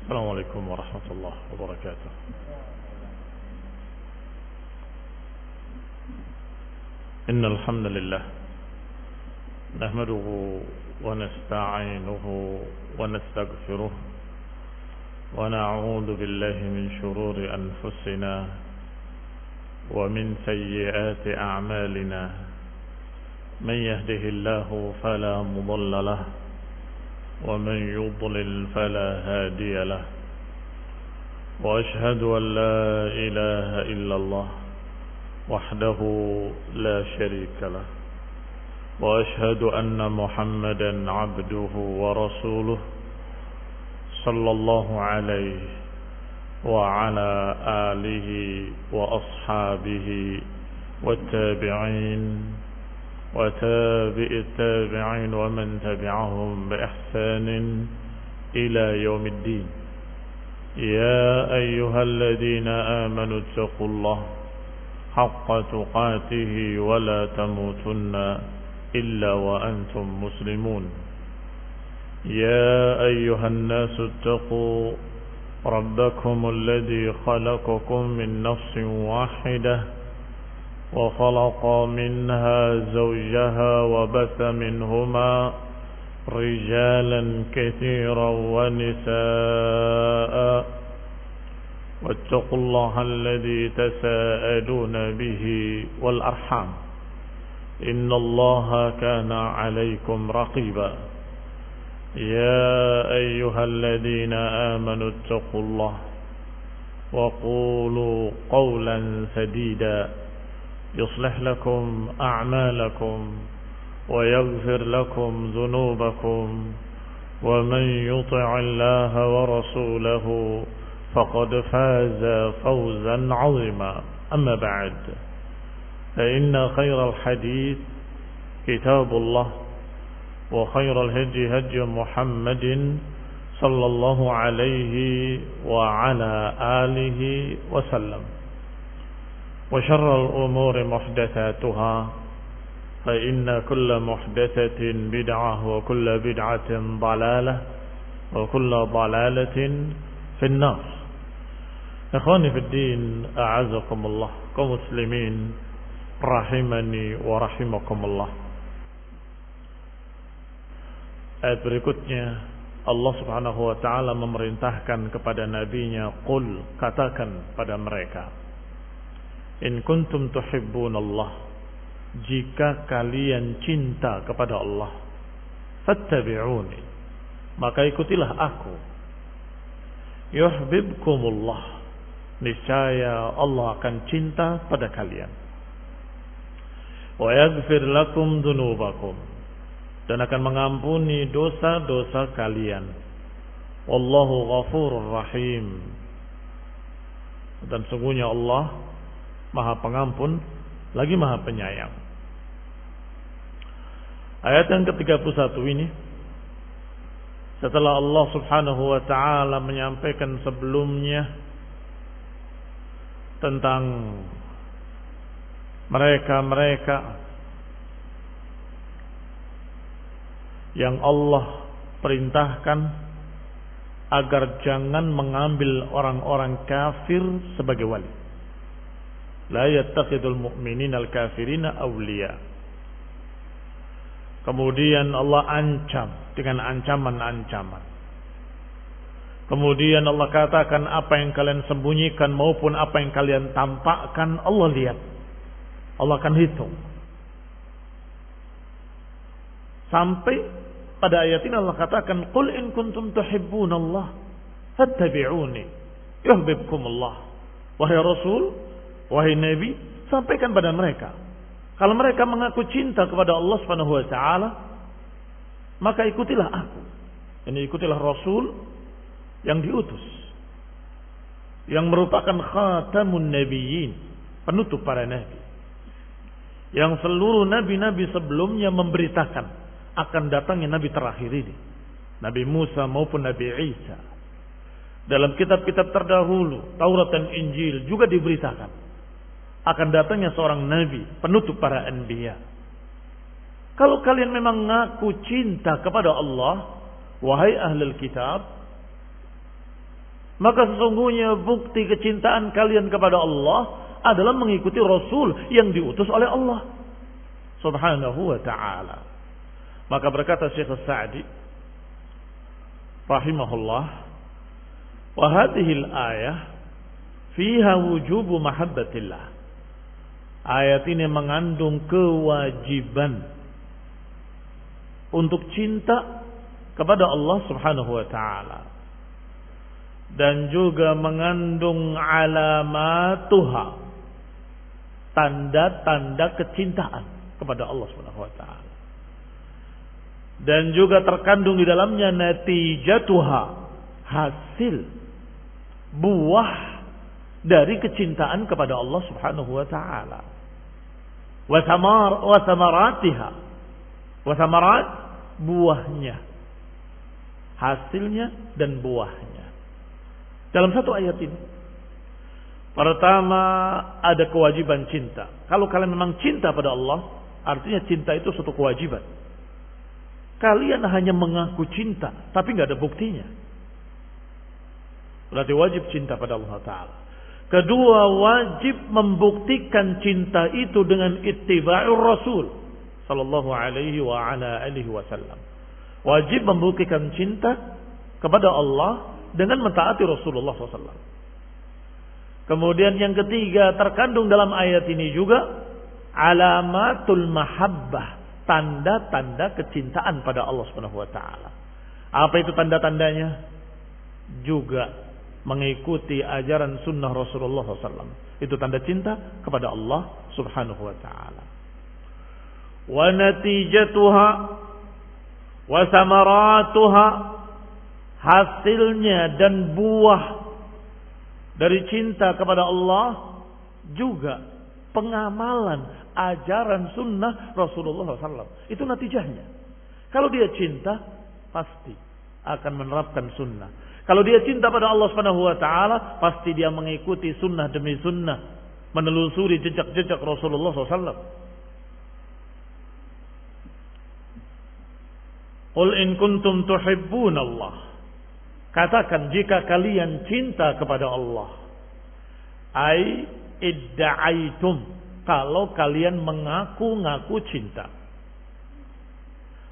السلام عليكم ورحمة الله وبركاته. إن الحمد لله نحمده ونستعينه ونستغفره ونعوذ بالله من شرور أنفسنا ومن سيئات أعمالنا. من يهده الله فلا مضل له ومن يضلل فلا هادي له. وأشهد أن لا إله إلا الله وحده لا شريك له، وأشهد أن محمدا عبده ورسوله صلى الله عليه وعلى آله وأصحابه والتابعين وتابع التابعين ومن تبعهم بإحسان إلى يوم الدين. يا أيها الذين آمنوا اتقوا الله حق تقاته ولا تموتن إلا وأنتم مسلمون. يا أيها الناس اتقوا ربكم الذي خلقكم من نفس واحدة وخلق منها زوجها وبث منهما رجالا كثيرا ونساء واتقوا الله الذي تساءلون به والأرحام إن الله كان عليكم رقيبا. يا أيها الذين آمنوا اتقوا الله وقولوا قولا سديدا يصلح لكم أعمالكم ويغفر لكم ذنوبكم ومن يطع الله ورسوله فقد فاز فوزا عظيما. أما بعد، فإن خير الحديث كتاب الله وخير الهدي هدي محمد صلى الله عليه وعلى آله وسلم، وشر الأمور محدثاتها فإن كل محدثة بدعة وكل بدعة ضلالة وكل ضلالة في النار. Ikhwani fi din, a'azakumullah, kaum muslimin rahimani wa rahimakumullah. Ayat berikutnya Allah Subhanahu wa taala memerintahkan kepada nabinya, qul, katakan pada mereka, in kuntum tuhibbunallah, jika kalian cinta kepada Allah, fattabi'uni, maka ikutilah aku, yuhibbukumullah, niscaya Allah akan cinta pada kalian, wa yaghfir lakum dzunubakum, dan akan mengampuni dosa-dosa kalian, wallahu ghafurur rahim, dan sungguhnya Allah Maha Pengampun lagi Maha Penyayang. Ayat yang ke-31 ini, setelah Allah Subhanahu wa taala menyampaikan sebelumnya tentang mereka-mereka yang Allah perintahkan agar jangan mengambil orang-orang kafir sebagai wali. La yattakhidul mu'minina al-kafirina awliya. Kemudian Allah ancam dengan ancaman-ancaman. Kemudian Allah katakan, apa yang kalian sembunyikan maupun apa yang kalian tampakkan, Allah lihat, Allah akan hitung. Sampai pada ayat ini Allah katakan, qul in kuntum tuhibbunallah fattabi'uni yuhibbukumullah. Wahai Rasul, wahai Nabi, sampaikan pada mereka, kalau mereka mengaku cinta kepada Allah Subhanahu wa taala, maka ikutilah aku. Ini ikutilah Rasul yang diutus, yang merupakan khatamun nabiyyin, penutup para nabi, yang seluruh nabi-nabi sebelumnya memberitakan akan datangnya nabi terakhir ini, Nabi Musa maupun Nabi Isa. Dalam kitab-kitab terdahulu, Taurat dan Injil juga diberitakan akan datangnya seorang nabi, penutup para anbiya. Kalau kalian memang ngaku cinta kepada Allah, wahai ahlul kitab, Maka sesungguhnya bukti kecintaan kalian kepada Allah adalah mengikuti Rasul yang diutus oleh Allah Subhanahu wa ta'ala. Maka berkata Syekh As-Sa'di rahimahullah, wa hadhihi al-ayah fiha wujubu mahabbatillah. Ayat ini mengandung kewajiban untuk cinta kepada Allah Subhanahu wa ta'ala, dan juga mengandung alamatuha, tanda-tanda kecintaan kepada Allah Subhanahu wa ta'ala, dan juga terkandung di dalamnya natijatuha, hasil buah dari kecintaan kepada Allah Subhanahu wa ta'ala, wa samaratiha, wa samarat, buahnya, hasilnya dan buahnya. Dalam satu ayat ini, pertama ada kewajiban cinta. Kalau kalian memang cinta pada Allah, artinya cinta itu suatu kewajiban. Kalian hanya mengaku cinta, tapi nggak ada buktinya. Berarti wajib cinta pada Allah Ta'ala. Kedua, wajib membuktikan cinta itu dengan ittiba'ur Rasul sallallahu alaihi wa ala alihi wasallam. Wajib membuktikan cinta kepada Allah dengan mentaati Rasulullah SAW. Kemudian yang ketiga, terkandung dalam ayat ini juga alamatul mahabbah, tanda-tanda kecintaan pada Allah Subhanahu wa taala. Apa itu tanda-tandanya? Juga mengikuti ajaran sunnah Rasulullah SAW. Itu tanda cinta kepada Allah Subhanahu wa taala. Wa natijatuha wa samaratuha, hasilnya dan buah dari cinta kepada Allah juga pengamalan ajaran sunnah Rasulullah SAW. Itu natijahnya. Kalau dia cinta, pasti akan menerapkan sunnah. Kalau dia cinta pada Allah Subhanahu wa ta'ala, pasti dia mengikuti sunnah demi sunnah, menelusuri jejak-jejak Rasulullah SAW. Qul in kuntum tuhibbunallah, katakan jika kalian cinta kepada Allah. Ai idda'aitum, kalau kalian mengaku-ngaku cinta.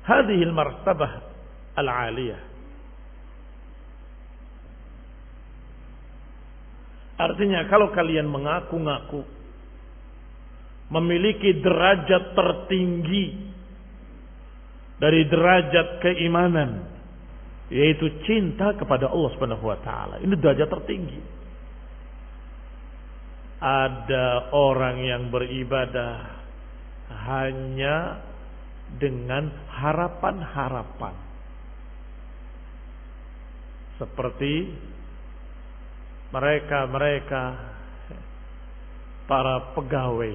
Hadhil martabah al-aliyah, artinya kalau kalian mengaku-ngaku memiliki derajat tertinggi dari derajat keimanan, yaitu cinta kepada Allah Subhanahu wa taala. Ini derajat tertinggi. Ada orang yang beribadah hanya dengan harapan-harapan, seperti mereka para pegawai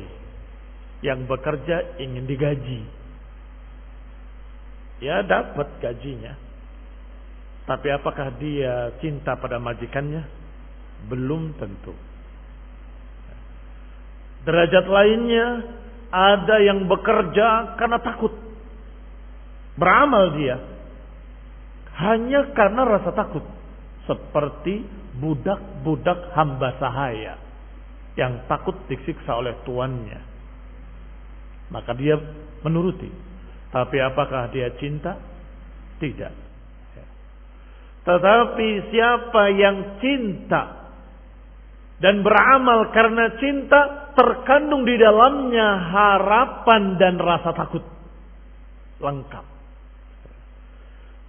yang bekerja ingin digaji. Ya, dapat gajinya, tapi apakah dia cinta pada majikannya? Belum tentu. Derajat lainnya, ada yang bekerja karena takut. Beramal dia hanya karena rasa takut, seperti budak-budak hamba sahaya yang takut disiksa oleh tuannya, maka dia menuruti. Tapi apakah dia cinta? Tidak. Tetapi siapa yang cinta dan beramal karena cinta, terkandung di dalamnya harapan dan rasa takut lengkap.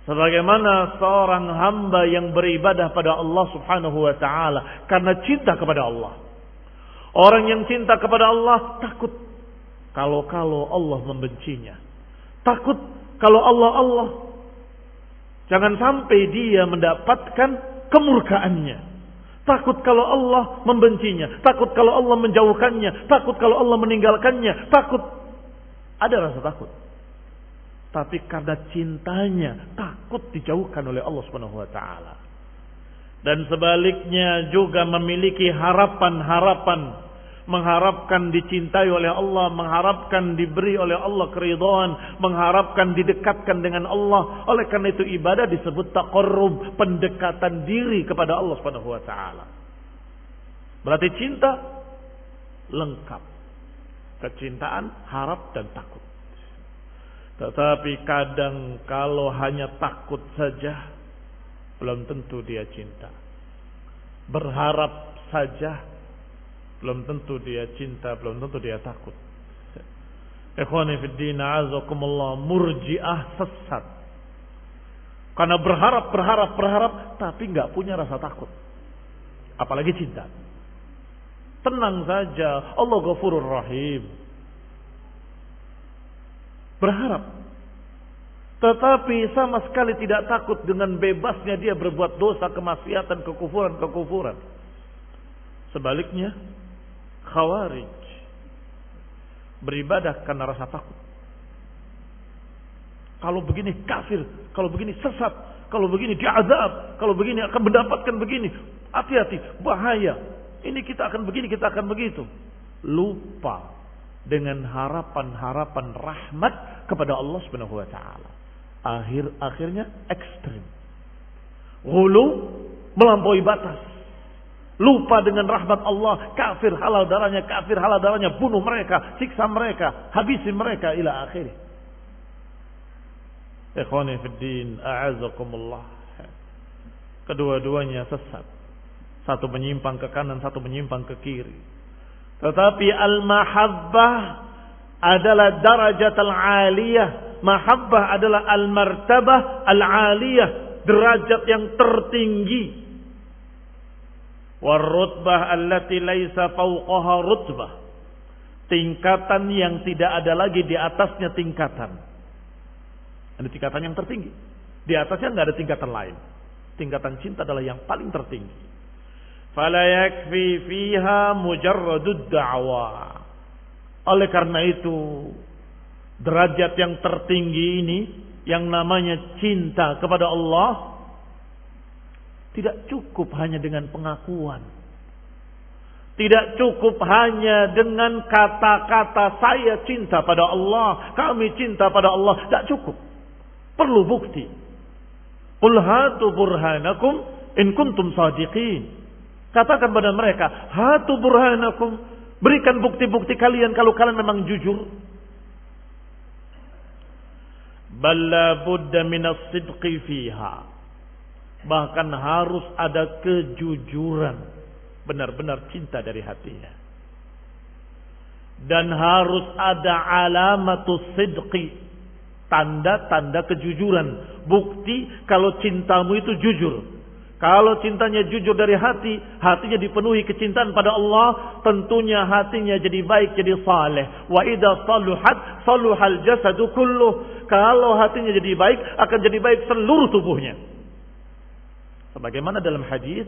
Sebagaimana seorang hamba yang beribadah pada Allah Subhanahu wa taala karena cinta kepada Allah. Orang yang cinta kepada Allah takut kalau Allah membencinya. Takut kalau Allah jangan sampai dia mendapatkan kemurkaannya. Takut kalau Allah membencinya, takut kalau Allah menjauhkannya, takut kalau Allah meninggalkannya, takut. Ada rasa takut. Tapi karena cintanya takut dijauhkan oleh Allah Subhanahu wa taala. Dan sebaliknya juga memiliki harapan-harapan, mengharapkan dicintai oleh Allah, mengharapkan diberi oleh Allah keridhaan, mengharapkan didekatkan dengan Allah. Oleh karena itu ibadah disebut taqarrub, pendekatan diri kepada Allah Subhanahu wa taala. Berarti cinta lengkap. Kecintaan, harap dan takut. Tetapi kadang kalau hanya takut saja belum tentu dia cinta. Berharap saja belum tentu dia cinta, belum tentu dia takut. Ikhwani fid din, a'azakumullah, murji'ah sesat. Karena berharap, tapi enggak punya rasa takut. Apalagi cinta. Tenang saja, Allah Ghafurur Rahim. Berharap. Tetapi sama sekali tidak takut dengan bebasnya dia berbuat dosa, kemaksiatan, kekufuran. Sebaliknya, Khawarij beribadah karena rasa takut. Kalau begini kafir, kalau begini sesat, kalau begini diazab, kalau begini akan mendapatkan begini. Hati-hati, bahaya. Ini kita akan begini, kita akan begitu. Lupa dengan harapan-harapan rahmat kepada Allah Subhanahu wa taala. Akhirnya ekstrim. Ghulu, melampaui batas. Lupa dengan rahmat Allah, kafir halal darahnya, bunuh mereka, siksa mereka, habisi mereka ila akhirih. Ikhwani fid din, a'azakumullah. Kedua-duanya sesat. Satu menyimpang ke kanan, satu menyimpang ke kiri. Tetapi al-mahabbah adalah darajat al-aliyah. Mahabbah adalah al-martabah al-aliyah, derajat yang tertinggi. Warutbah allati laisa fawqaha rutbah, tingkatan yang tidak ada lagi di atasnya tingkatan. Ada tingkatan yang tertinggi, di atasnya nggak ada tingkatan lain. Tingkatan cinta adalah yang paling tertinggi. Fala yakfi fiha mujarradud da'wa. Oleh karena itu, derajat yang tertinggi ini yang namanya cinta kepada Allah tidak cukup hanya dengan pengakuan. Tidak cukup hanya dengan kata-kata saya cinta pada Allah, kami cinta pada Allah. Tidak cukup. Perlu bukti. Qul hatu burhanakum in kuntum sadiqin. Katakan pada mereka, hatu burhanakum, berikan bukti-bukti kalian kalau kalian memang jujur. Balla budda minas sidqi fiha. Bahkan harus ada kejujuran, benar-benar cinta dari hatinya. Dan harus ada alamatus sidqi, tanda-tanda kejujuran, bukti kalau cintamu itu jujur. Kalau cintanya jujur dari hati, hatinya dipenuhi kecintaan pada Allah, tentunya hatinya jadi baik, jadi saleh. Wa idza saluhat saluhal jasadu kulluh. Kalau hatinya jadi baik, akan jadi baik seluruh tubuhnya. Sebagaimana dalam hadis,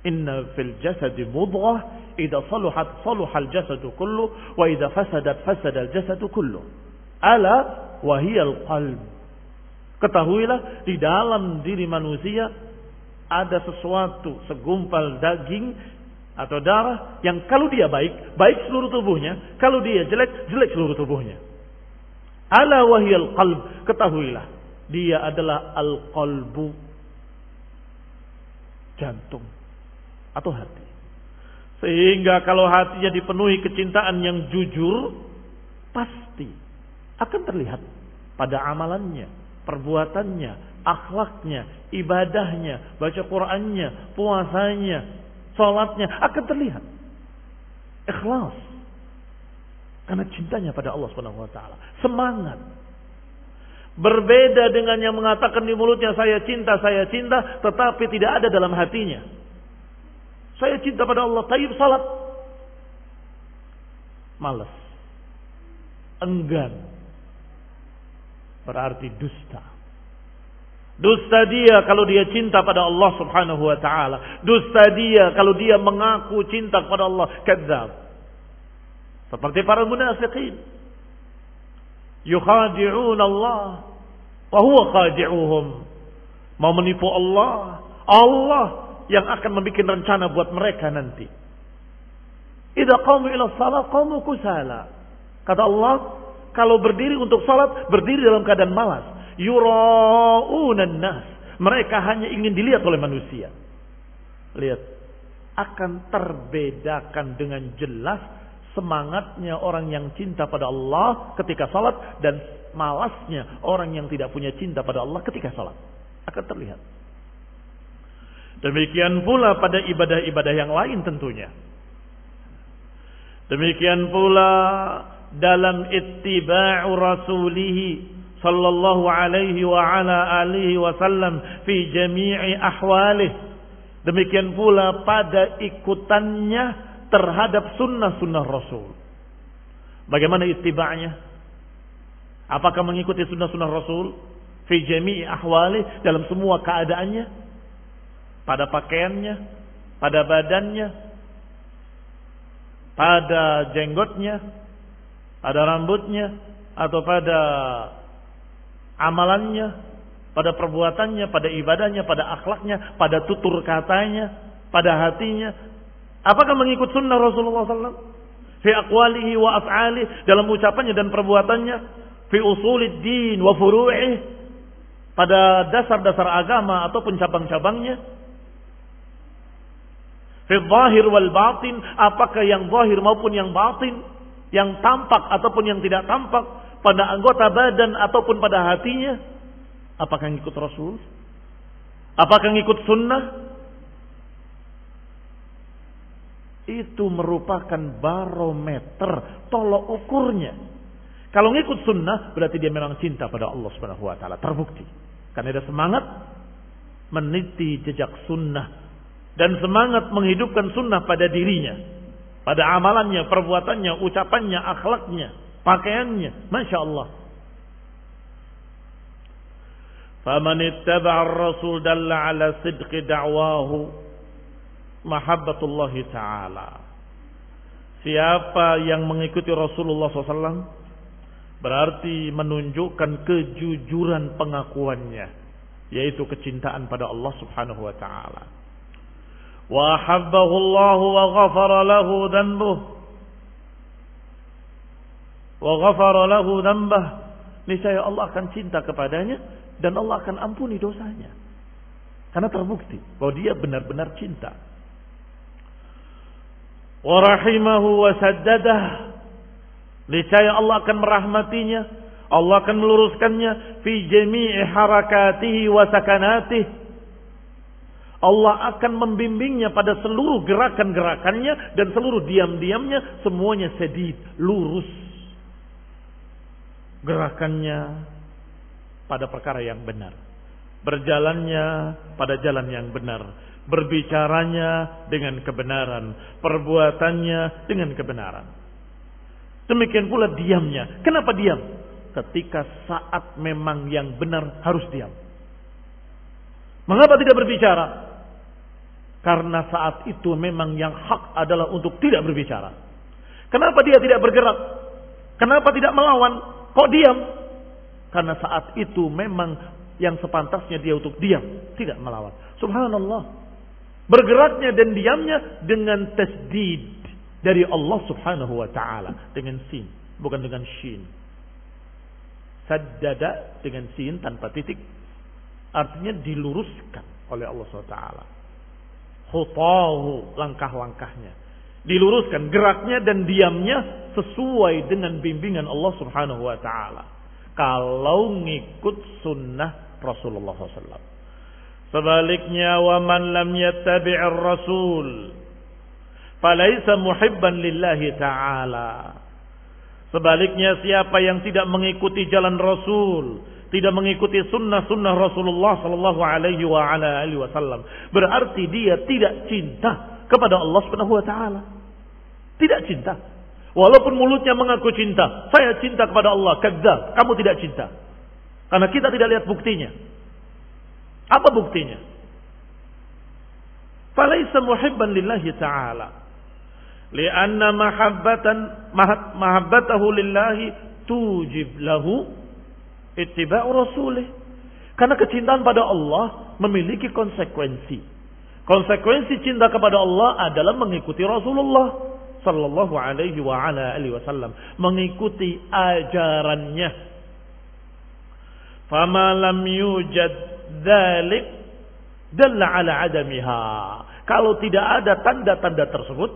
inna fil jasadi mudghah, idza saluhat saluhal jasadu kullu, wa idza fasadat fasadal jasadu kullu. Ala wa hiyal qalb. Ketahuilah di dalam diri manusia ada sesuatu, segumpal daging atau darah yang kalau dia baik, baik seluruh tubuhnya, kalau dia jelek, jelek seluruh tubuhnya. Ala wa hiyal qalb. Ketahuilah dia adalah al-qalbu, jantung atau hati. Sehingga kalau hatinya dipenuhi kecintaan yang jujur, pasti akan terlihat pada amalannya, perbuatannya, akhlaknya, ibadahnya, baca Qur'annya, puasanya, salatnya akan terlihat. Ikhlas. Karena cintanya pada Allah Subhanahu wa taala. Semangat. Berbeda dengan yang mengatakan di mulutnya saya cinta, tetapi tidak ada dalam hatinya. Saya cinta pada Allah, tayyib salat. Malas. Enggan. Berarti dusta. Dusta dia kalau dia cinta pada Allah Subhanahu wa taala. Dusta dia kalau dia mengaku cinta kepada Allah. Kadzdzab. Seperti para munafiqin. Yukhadi'un Allah wa huwa khadi'uhum. Mau menipu Allah, Allah yang akan membuat rencana buat mereka nanti. Idza qamu ila shalah qamu kusala. Kata Allah, kalau berdiri untuk salat, berdiri dalam keadaan malas. Yura'unan nas. Mereka hanya ingin dilihat oleh manusia. Lihat, akan terbedakan dengan jelas semangatnya orang yang cinta pada Allah ketika salat dan malasnya orang yang tidak punya cinta pada Allah ketika salat. Akan terlihat. Demikian pula pada ibadah-ibadah yang lain tentunya. Demikian pula dalam ittiba'u rasulihi sallallahu alaihi wa ala alihi wasallam fi jami'i ahwalih. Demikian pula pada ikutannya terhadap sunnah-sunnah Rasul. Bagaimana ittiba'nya? Apakah mengikuti sunnah-sunnah Rasul fi jami'i ahwalih, dalam semua keadaannya? Pada pakaiannya, pada badannya, pada jenggotnya, pada rambutnya, atau pada amalannya, pada perbuatannya, pada ibadahnya, pada akhlaknya, pada tutur katanya, pada hatinya. Apakah mengikut sunnah Rasulullah SAW? Fi aqwalihi wa af'alihi, dalam ucapannya dan perbuatannya. Fi usulid din wa furu'ih, pada dasar-dasar agama ataupun cabang-cabangnya. Fi zahir wal batin, apakah yang zahir maupun yang batin, yang tampak ataupun yang tidak tampak, pada anggota badan ataupun pada hatinya. Apakah ngikut Rasul? Apakah ngikut sunnah? Itu merupakan barometer, tolok ukurnya. Kalau ngikut sunnah berarti dia memang cinta pada Allah Subhanahu wa taala, terbukti. Karena ada semangat meniti jejak sunnah dan semangat menghidupkan sunnah pada dirinya, pada amalannya, perbuatannya, ucapannya, akhlaknya, pakaiannya. Masya Allah. Faman ittaba'a ar-rasul dalla ala sidqi da'wahu mahabbatullah ta'ala. Siapa yang mengikuti Rasulullah SAW berarti menunjukkan kejujuran pengakuannya, yaitu kecintaan pada Allah Subhanahu wa ta'ala. Wa habbahu Allah wa ghafara lahu dhanbuh wa ghafara lahu dhanbah. Niscaya Allah akan cinta kepadanya dan Allah akan ampuni dosanya. Karena terbukti bahwa dia benar-benar cinta. Wa rahimahu wa saddadah. Niscaya Allah akan merahmatinya, Allah akan meluruskannya fi jami'i harakatihi wa sakanatihi. Allah akan membimbingnya pada seluruh gerakan-gerakannya dan seluruh diam-diamnya, semuanya sadid, lurus. Gerakannya pada perkara yang benar, berjalannya pada jalan yang benar, berbicaranya dengan kebenaran, perbuatannya dengan kebenaran. Demikian pula diamnya. Kenapa diam? Ketika saat memang yang benar harus diam. Mengapa tidak berbicara? Karena saat itu memang yang hak adalah untuk tidak berbicara. Kenapa dia tidak bergerak? Kenapa tidak melawan? Kok diam? Karena saat itu memang yang sepantasnya dia untuk diam, tidak melawan. Subhanallah. Bergeraknya dan diamnya dengan tasdid dari Allah Subhanahu wa ta'ala. Dengan sin, bukan dengan shin. Saddada dengan sin tanpa titik. Artinya diluruskan oleh Allah SWT. Khutahu, langkah-langkahnya diluruskan, geraknya dan diamnya sesuai dengan bimbingan Allah Subhanahu wa ta'ala. Kalau ngikut sunnah Rasulullah SAW. Sebaliknya, wa man lam yattabi'ir rasul falaysa muhibban lillahi ta'ala. Sebaliknya, siapa yang tidak mengikuti jalan Rasul, tidak mengikuti sunnah-sunnah Rasulullah sallallahu alaihi wa ala alihi wasallam, berarti dia tidak cinta kepada Allah Subhanahu wa taala. Tidak cinta. Walaupun mulutnya mengaku cinta, saya cinta kepada Allah, kadzdzab, kamu tidak cinta. Karena kita tidak lihat buktinya. Apa buktinya? Falaisa muhibban lillahi ta'ala. Lianna mahabbatahu lillahi tujib lahu ittiba'u rasulih. Karena kecintaan pada Allah memiliki konsekuensi. Konsekuensi cinta kepada Allah adalah mengikuti Rasulullah sallallahu alaihi wa ala alihi wasallam, mengikuti ajarannya. Fama lam yujad dzalik dalla ala adamiha. Kalau tidak ada tanda-tanda tersebut,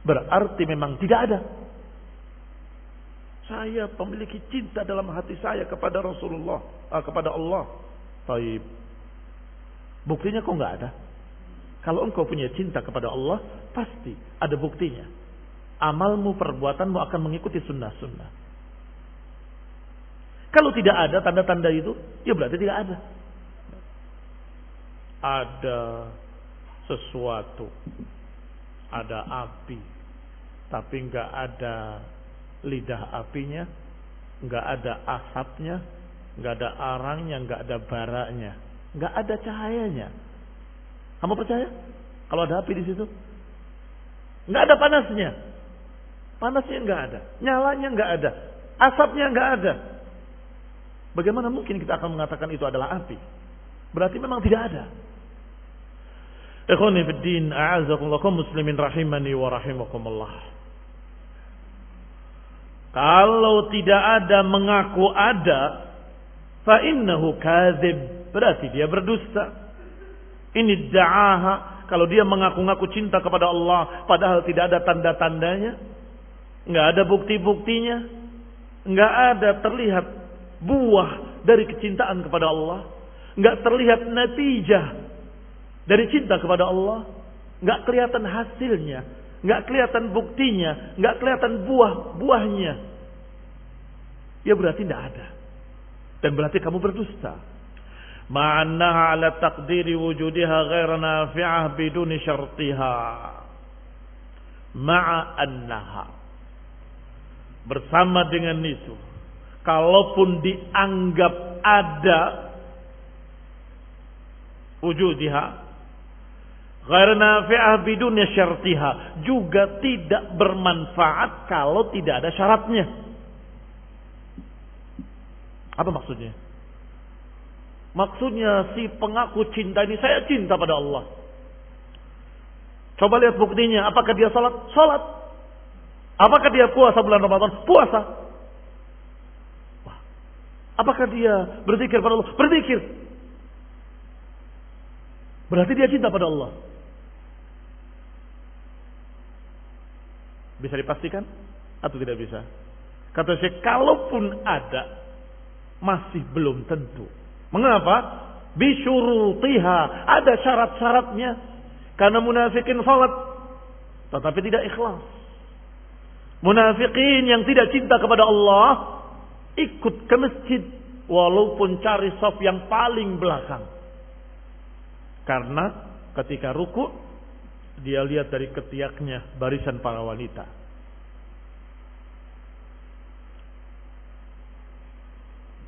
berarti memang tidak ada. Saya memiliki cinta dalam hati saya kepada Rasulullah, kepada Allah. Taib. Buktinya kok enggak ada? Kalau engkau punya cinta kepada Allah, pasti ada buktinya. Amalmu, perbuatanmu akan mengikuti sunnah-sunnah. Kalau tidak ada tanda-tanda itu, ya berarti tidak ada. Ada sesuatu, ada api, tapi enggak ada lidah apinya, enggak ada asapnya, enggak ada arangnya, enggak ada baraknya, enggak ada cahayanya. Kamu percaya? Kalau ada api di situ, enggak ada panasnya, panasnya enggak ada, nyalanya enggak ada, asapnya enggak ada. Bagaimana mungkin kita akan mengatakan itu adalah api? Berarti memang tidak ada. Ikhwani fid din, a'azakumullah, kaum muslimin rahimani wa rahimakumullah. Kalau tidak ada mengaku ada, fa innahu kadzib, berarti dia berdusta. Ini da'aha, kalau dia mengaku-ngaku cinta kepada Allah padahal tidak ada tanda-tandanya, enggak ada bukti-buktinya, enggak ada terlihat buah dari kecintaan kepada Allah, enggak terlihat natijah dari cinta kepada Allah, enggak kelihatan hasilnya, enggak kelihatan buktinya, enggak kelihatan buahnya, ya berarti tidak ada, dan berarti kamu berdusta. Ma'annaha ala taqdiri wujudiha ghair nafi'ah biduni syartiha. Ma'annaha, bersama dengan itu, kalaupun dianggap ada wujudiha ghair nafi'ah biduni syartiha, juga tidak bermanfaat kalau tidak ada syaratnya. Apa maksudnya? Maksudnya si pengaku cinta ini, saya cinta pada Allah. Coba lihat buktinya. Apakah dia salat? Salat. Apakah dia puasa bulan Ramadan? Puasa. Wah. Apakah dia berzikir pada Allah? Berzikir. Berarti dia cinta pada Allah. Bisa dipastikan atau tidak bisa? Kata Syekh, kalaupun ada, masih belum tentu. Mengapa? Bisyurutiha, ada syarat-syaratnya. Karena munafikin salat tetapi tidak ikhlas. Munafikin yang tidak cinta kepada Allah ikut ke masjid walaupun cari saf yang paling belakang. Karena ketika ruku dia lihat dari ketiaknya barisan para wanita.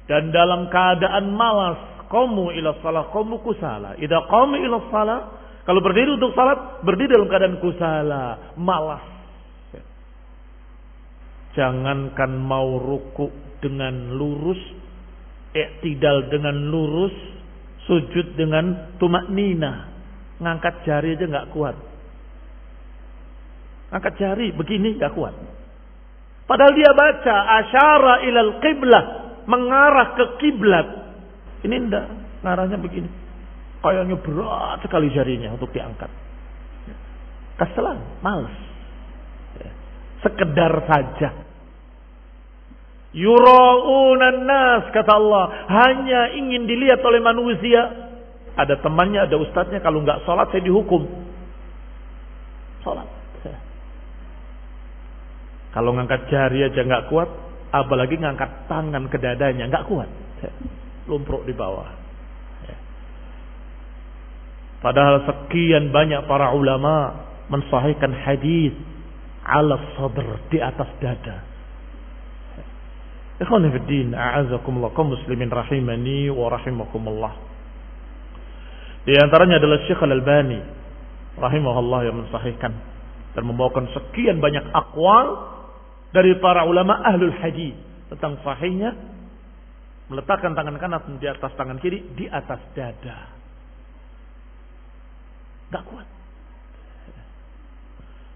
Dan dalam keadaan malas, qamu ila shalah, qamu kusala. Idza qamu ila shalah, kalau berdiri untuk salat, berdiri dalam keadaan kusala, malas. Jangankan mau ruku dengan lurus, i'tidal dengan lurus, sujud dengan tumakninah, ngangkat jari aja enggak kuat. Angkat jari begini enggak kuat. Padahal dia baca asyara ilal qiblah, mengarah ke kiblat. Ini enggak, ngarahnya begini. Kayaknya berat sekali jarinya untuk diangkat. Keselan, malas. Sekedar saja. Yura'unan nas, kata Allah, hanya ingin dilihat oleh manusia. Ada temannya, ada ustadznya, kalau enggak sholat saya dihukum. Sholat. Kalau ngangkat jari aja enggak kuat, apalagi ngangkat tangan ke dadanya, enggak kuat. Lumpruk di bawah. Padahal sekian banyak para ulama mensahihkan hadis ala sadr, di atas dada. Ikhwani fi din, a'azakumullah, kaum muslimin rahimani wa rahimakumullah. Di antaranya adalah Syekh Al-Albani rahimahullah yang mensahihkan dan membawakan sekian banyak aqwal dari para ulama ahlul hadis tentang sahihnya meletakkan tangan kanan di atas tangan kiri di atas dada. Gak kuat.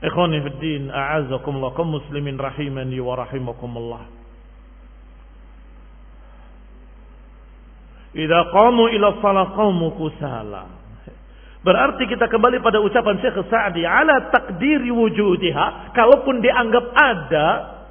Ikhwani fid din, a'azzakumullah, kaum muslimin rahimani wa rahimakumullah. Idza qamu ila shalah qamu kusala. Berarti kita kembali pada ucapan Syekh Sa'di, ala takdiri wujudiha, kalaupun dianggap ada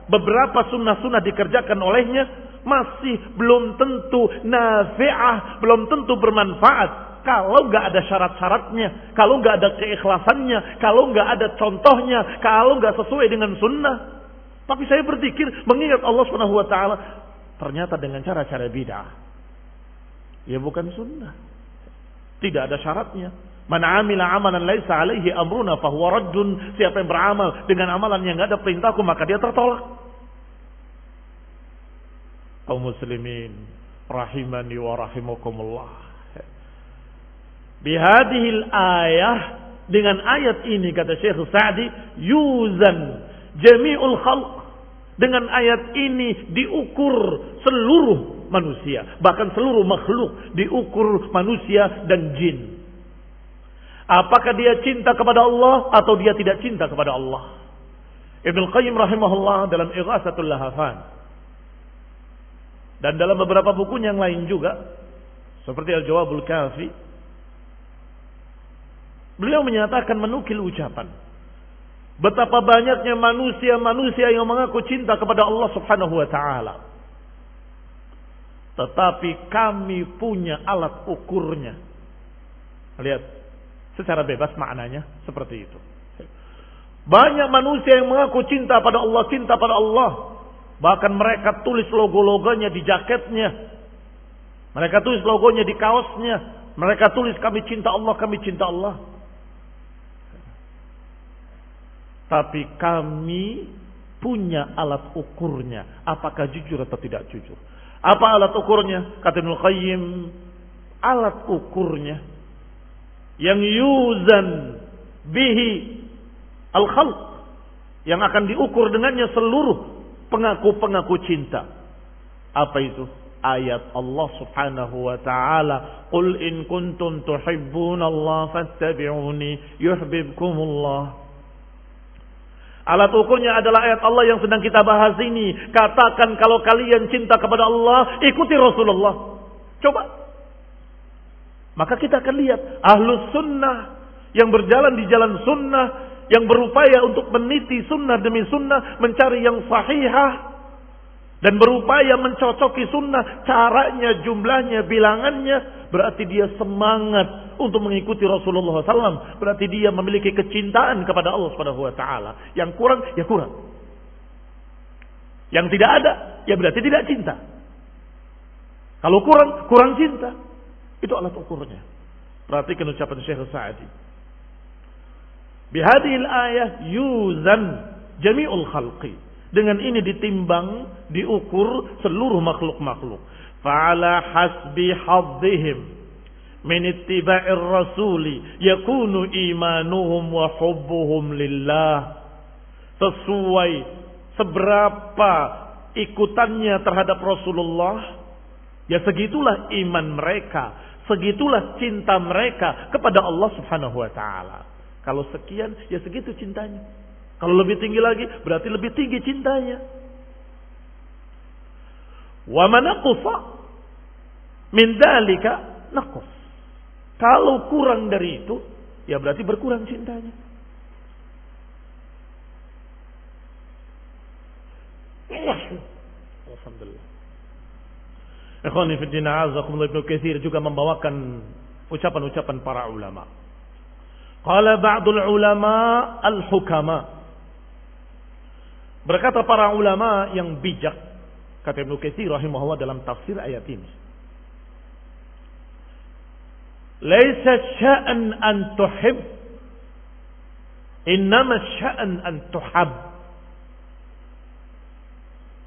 beberapa sunnah-sunnah dikerjakan olehnya, masih belum tentu nafi'ah, belum tentu bermanfaat. Kalau nggak ada syarat-syaratnya, kalau nggak ada keikhlasannya, kalau nggak ada contohnya, kalau nggak sesuai dengan sunnah. Tapi saya berzikir mengingat Allah Subhanahu Wa Taala, ternyata dengan cara-cara bid'ah. Ya bukan sunnah. Tidak ada syaratnya. Man amila amalan laisa alaihi amruna fahuwa raddun. Siapa yang beramal dengan amalan yang enggak ada perintahku, maka dia tertolak. Kaum muslimin rahimani wa rahimakumullah. Bihadhil ayah, dengan ayat ini kata Syekh Sa'di, yuzan jami'ul khalq. Dengan ayat ini diukur seluruh manusia, bahkan seluruh makhluk, diukur manusia dan jin. Apakah dia cinta kepada Allah atau dia tidak cinta kepada Allah? Ibnu Qayyim rahimahullah dalam Ighatsatul Lahafan dan dalam beberapa buku yang lain juga seperti Al-Jawabul Kafi, beliau menyatakan, menukil ucapan betapa banyaknya manusia-manusia yang mengaku cinta kepada Allah Subhanahu wa taala, tetapi kami punya alat ukurnya. Lihat secara bebas maknanya seperti itu. Banyak manusia yang mengaku cinta pada Allah, cinta pada Allah. Bahkan mereka tulis logo-logonya di jaketnya. Mereka tulis logonya di kaosnya. Mereka tulis kami cinta Allah, kami cinta Allah. Tapi kami punya alat ukurnya. Apakah jujur atau tidak jujur? Apa alat ukurnya? Kata Ibnu Qayyim, alat ukurnya yang yuzan bihi al-khalq, yang akan diukur dengannya seluruh pengaku-pengaku cinta. Apa itu? Ayat Allah Subhanahu wa taala, "Qul in kuntum tuhibbunallaha fattabi'uni yuhibbukumullah." Alat ukurnya adalah ayat Allah yang sedang kita bahas ini. Katakan kalau kalian cinta kepada Allah, ikuti Rasulullah. Coba. Maka kita akan lihat ahlus sunnah yang berjalan di jalan sunnah, yang berupaya untuk meniti sunnah demi sunnah, mencari yang sahihah, dan berupaya mencocoki sunnah, caranya, jumlahnya, bilangannya, berarti dia semangat untuk mengikuti Rasulullah SAW. Berarti dia memiliki kecintaan kepada Allah Subhanahu wa taala. Yang kurang, ya kurang. Yang tidak ada, ya berarti tidak cinta. Kalau kurang, kurang cinta. Itu alat ukurnya. Perhatikan ucapan Syekh Sa'di. Bihadhil ayah yuzan jami'ul khalqi. Dengan ini ditimbang, diukur seluruh makhluk-makhluk. Fa'ala hasbi haddihim min ittiba'ir rasuli yakunu imanuhum wa hubbuhum lillah. Sesuai seberapa ikutannya terhadap Rasulullah, ya segitulah iman mereka, segitulah cinta mereka kepada Allah Subhanahu wa taala. Kalau sekian, ya segitu cintanya. Kalau lebih tinggi lagi, berarti lebih tinggi cintanya. Wa man naqasa min dzalika naqas. Kalau kurang dari itu, ya berarti berkurang cintanya. Alhamdulillah. Ikhwani fi din, a'azakumullah, Ibnu Katsir juga membawakan ucapan-ucapan para ulama. Qala ba'dul ulama al-hukama. Berkata para ulama yang bijak, kata Ibnu Katsir rahimahullah dalam tafsir ayat ini. Laisa sya'an an tuhib, innama sya'an an tuhab.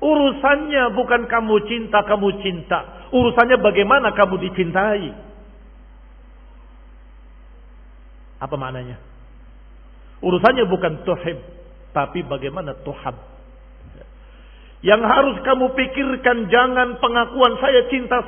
Urusannya bukan kamu cinta, urusannya bagaimana kamu dicintai. Apa maknanya? Urusannya bukan tuhib, tapi bagaimana tuhab. Yang harus kamu pikirkan jangan pengakuan saya cinta.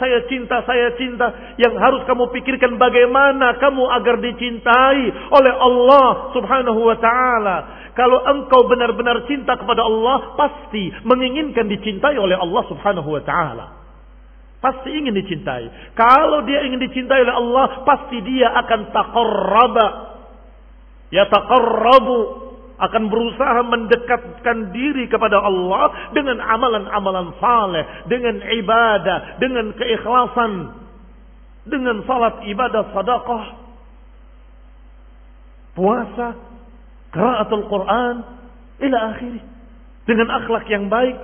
Yang harus kamu pikirkan bagaimana kamu agar dicintai oleh Allah Subhanahu wa ta'ala. Kalau engkau benar-benar cinta kepada Allah, pasti menginginkan dicintai oleh Allah Subhanahu wa taala. Pasti ingin dicintai. Kalau dia ingin dicintai oleh Allah, pasti dia akan taqarraba. Ya taqarrabu, akan berusaha mendekatkan diri kepada Allah dengan amalan-amalan saleh, dengan ibadah, dengan keikhlasan, dengan salat, ibadah, sedekah, puasa, qiraatul Quran, ila akhirih. Dengan akhlak yang baik,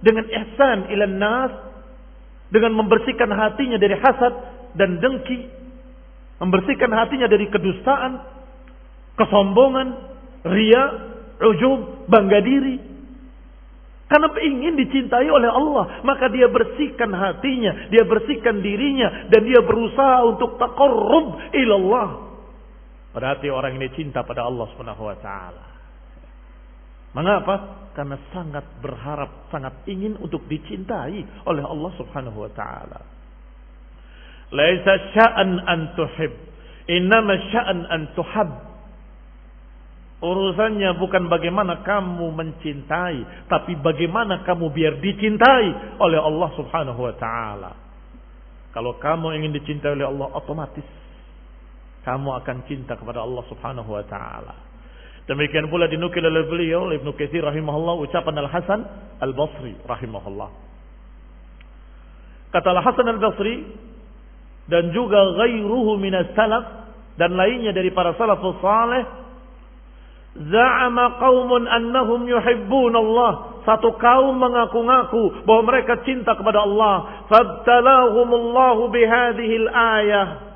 dengan ihsan ila nas, dengan membersihkan hatinya dari hasad dan dengki, membersihkan hatinya dari kedustaan, kesombongan, riya, ujub, bangga diri. Karena ingin dicintai oleh Allah, maka dia bersihkan hatinya, dia bersihkan dirinya, dan dia berusaha untuk taqarrub ilallah. Berarti orang ini cinta pada Allah Subhanahu wa taala. Mengapa? Karena sangat berharap, sangat ingin untuk dicintai oleh Allah Subhanahu wa taala. Laisa sya'an an tuhib, innama sya'an an tuhab. Urusannya bukan bagaimana kamu mencintai, tapi bagaimana kamu biar dicintai oleh Allah Subhanahu wa taala. Kalau kamu ingin dicintai oleh Allah, otomatis kamu akan cinta kepada Allah Subhanahu wa taala. Demikian pula dinukil oleh beliau Ibnu Katsir rahimahullah ucapan Al-Hasan Al-Basri rahimahullah. Kata Al-Hasan Al-Basri dan juga ghairuhu minas salaf dan lainnya dari para salafus saleh, za'ama qaumun annahum yuhibbun Allah. Satu kaum mengaku-ngaku bahwa mereka cinta kepada Allah. Fabtalahumullahu bihadhil ayah.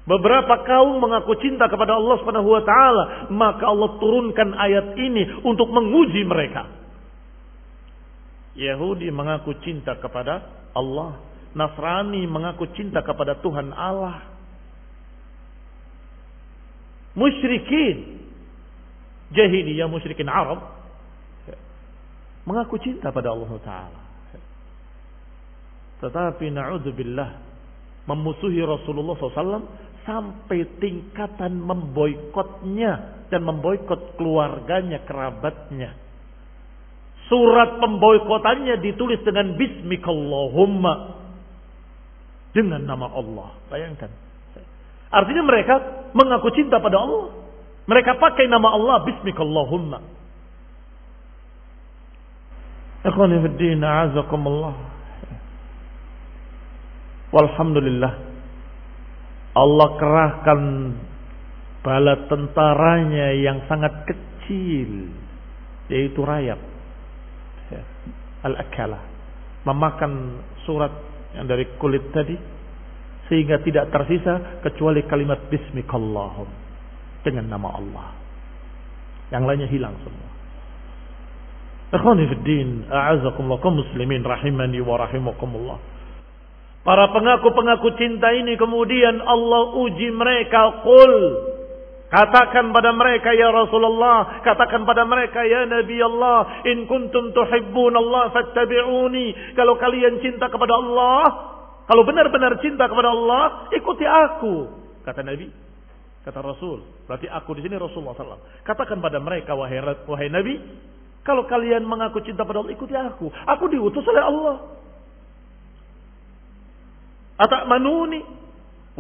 Beberapa kaum mengaku cinta kepada Allah Subhanahu wa taala, maka Allah turunkan ayat ini untuk menguji mereka. Yahudi mengaku cinta kepada Allah, Nasrani mengaku cinta kepada Tuhan Allah. Musyrikin jahiliyah, musyrikin Arab mengaku cinta pada Allah Ta'ala, tetapi na'udzubillah memusuhi Rasulullah SAW sampai tingkatan memboikotnya dan memboikot keluarganya, kerabatnya. Surat pemboikotannya ditulis dengan Bismikallahumma, dengan nama Allah. Bayangkan, artinya mereka mengaku cinta pada Allah, mereka pakai nama Allah, Bismikallahumma. Ikhwani fid din, a'azakumullah. Walhamdulillah, Allah kerahkan bala tentaranya yang sangat kecil, yaitu rayap, al-akala, memakan surat yang dari kulit tadi, sehingga tidak tersisa kecuali kalimat Bismikallahum, dengan nama Allah. Yang lainnya hilang semua. Ikhwani fid din, a'azakumullah, kaum muslimin rahimani wa rahimakumullah. Para pengaku-pengaku cinta ini kemudian Allah uji mereka. Qul, katakan pada mereka ya Rasulullah, katakan pada mereka ya Nabi Allah, in kuntum tuhibbun Allah fattabi'uni. Kalau kalian cinta kepada Allah, kalau benar-benar cinta kepada Allah, ikuti aku. Kata Nabi, kata Rasul, berarti aku di sini Rasulullah SAW. Katakan pada mereka wahai Nabi, kalau kalian mengaku cinta pada Allah, ikuti aku. Aku diutus oleh Allah. Ata'manuni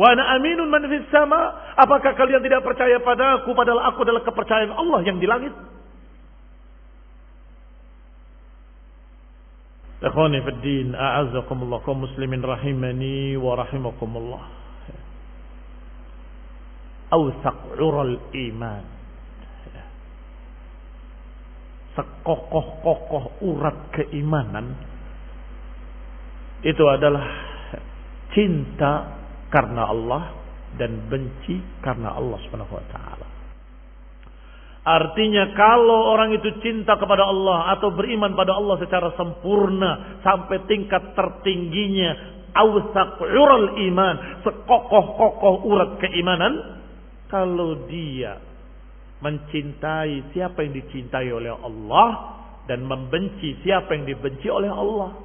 wa ana aminun man fis sama. Apakah kalian tidak percaya padaku padahal aku adalah kepercayaan Allah yang di langit? Ikhwani fid din, a'azzakumullah, kaum muslimin rahimani wa rahimakumullah. Awsaq 'ural iman, sekokoh-kokoh urat keimanan itu adalah cinta karena Allah dan benci karena Allah Subhanahu wa taala. Artinya kalau orang itu cinta kepada Allah atau beriman pada Allah secara sempurna sampai tingkat tertingginya awsaqul iman, sekokoh-kokoh urat keimanan, kalau dia mencintai siapa yang dicintai oleh Allah dan membenci siapa yang dibenci oleh Allah.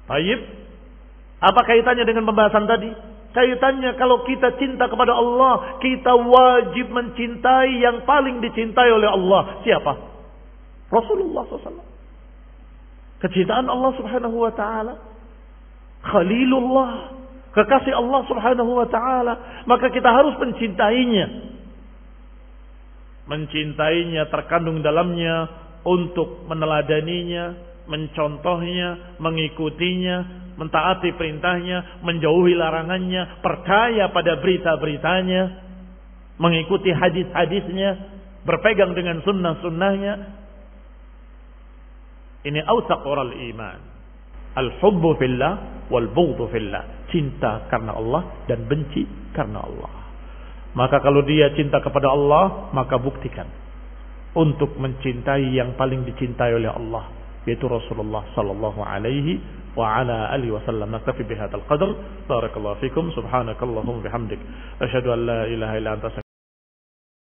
Baik. Apa kaitannya dengan pembahasan tadi? Kaitannya kalau kita cinta kepada Allah, kita wajib mencintai yang paling dicintai oleh Allah. Siapa? Rasulullah SAW. Kecintaan Allah Subhanahu wa taala, Khalilullah, kekasih Allah Subhanahu wa taala, maka kita harus mencintainya. Mencintainya terkandung dalamnya untuk meneladaninya, mencontohnya, mengikutinya, mentaati perintahnya, menjauhi larangannya, percaya pada berita-beritanya, mengikuti hadis-hadisnya, berpegang dengan sunnah-sunnahnya. Ini awsaq ural iman. Al-hubbu fillah wal-bughdhu fillah. Cinta karena Allah dan benci karena Allah. Maka kalau dia cinta kepada Allah, maka buktikan untuk mencintai yang paling dicintai oleh Allah, yaitu Rasulullah sallallahu alaihi wa ala alihi wasallam. Naktafi bihadzal qadar. Barakallahu fikum. Subhanakallahumma bihamdik. Asyhadu an la ilaha illa anta